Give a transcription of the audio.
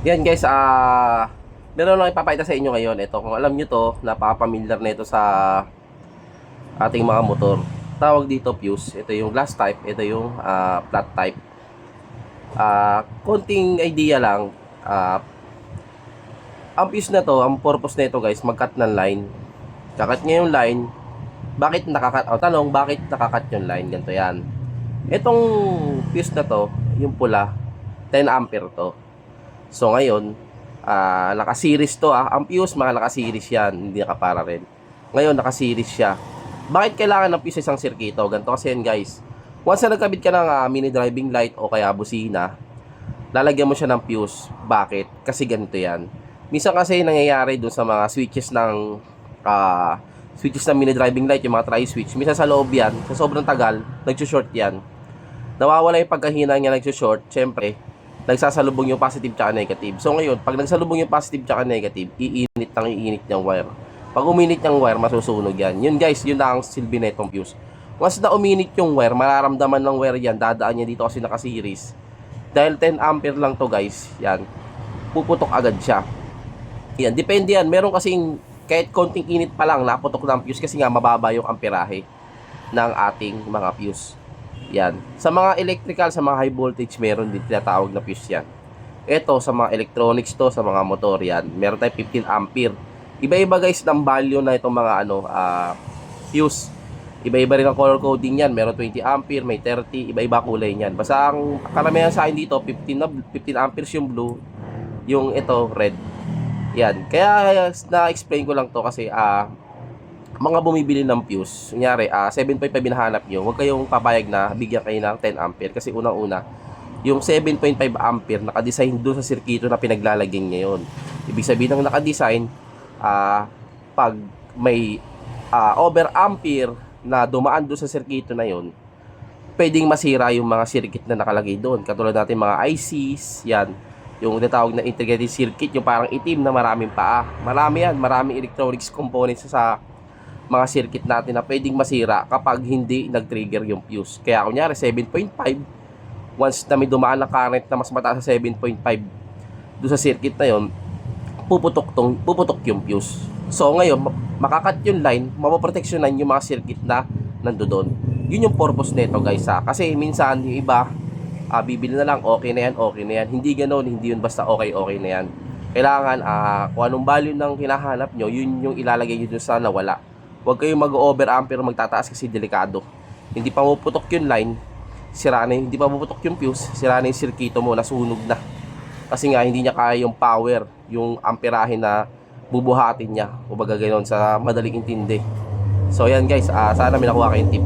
Yan guys, meron lang ipapakita sa inyo ngayon. Ito, kung alam nyo to, napaka-familiar na ito sa ating mga motor. Tawag dito fuse. Ito yung glass type, ito yung flat type. Konting idea lang. Ang fuse na to, ang purpose na ito guys, mag-cut ng line. Kakat niya yung line. Bakit nakakat? Tanong, bakit nakakat yung line? Ganito yan. Itong fuse na to, yung pula, 10 ampere to. So ngayon, naka-series to. Ang fuse, mga naka-series yan, hindi nakapara rin. Ngayon, naka-series siya. Bakit kailangan ng fuse sa isang sirkito? Ganito kasi yan guys. Once na nagkabit ka ng mini driving light o kaya busina, lalagyan mo siya ng fuse. Bakit? Kasi ganito yan. Minsan kasi nangyayari dun sa mga switches ng mini driving light, yung mga tri-switch. Minsan sa loob yan, sa sobrang tagal, nag-short yan. Nawawala yung pagkahina niya, nag-short. Siyempre, nagsasalubong yung positive tsaka negative. So ngayon, pag nagsalubong yung positive tsaka negative, iinit yung wire. Pag uminit yung wire, masusunog yan. Yun guys, yun na ang silbi na itong fuse. Once na uminit yung wire, mararamdaman ng wire yan, dadaan niya dito kasi naka-series. Dahil 10 ampere lang to guys, yan, puputok agad siya. Yan, depende yan. Meron kasing kahit konting init pa lang, naputok na ang fuse kasi nga mababa yung amperahe ng ating mga fuse. Yan. Sa mga electrical, sa mga high voltage, meron din tinatawag na fuse yan. Ito, sa mga electronics to, sa mga motor yan, meron tayong 15 ampere. Iba-iba guys ng value na itong mga fuse. Iba-iba rin ang color coding yan. Meron 20 ampere, may 30, iba-iba kulay niyan. Basta ang karamihan sa akin dito, 15 amperes yung blue, yung ito, red. Yan. Kaya na-explain ko lang to kasi mga bumibili ng fuse, kunyari 7.5 hinahanap nyo, huwag kayong papayag na bigyan kayo ng 10 ampere kasi unang-una, yung 7.5 ampere nakadesign doon sa sirkito na pinaglalagyan ngayon. Ibig sabihin ng nakadesign, pag may over ampere na dumaan doon sa sirkito na yon, pwedeng masira yung mga circuit na nakalagay doon. Katulad natin mga ICs, yan. Yung tinatawag na integrated circuit, yung parang itim na maraming paa. Marami yan, maraming electronics components sa mga circuit natin na pwedeng masira kapag hindi nag-trigger yung fuse. Kaya kunyari 7.5, once na may dumaan na current na mas mataas sa 7.5 doon sa circuit na yon, puputok yung fuse. So ngayon, makakat yung line, mapoproteksyonan yung mga circuit na nandoon. Yun yung purpose nito guys kasi minsan yung iba, bibili na lang, okay na yan, okay na yan. Hindi ganoon, hindi yun basta okay, okay na yan. Kailangan, kung anong value ng hinahanap nyo, yun yung ilalagay nyo dun sa nawala. Huwag kayong mag-over ampere, magtataas kasi delikado. Hindi pa puputok yung line, sira na, hindi pa puputok yung fuse, sira na yung sirkito mo, nasunog na. Kasi nga, hindi niya kaya yung power, yung amperahe na bubuhatin niya. O baga ganoon sa madaling intindi. So yan guys, sana may nakuha kayong tip.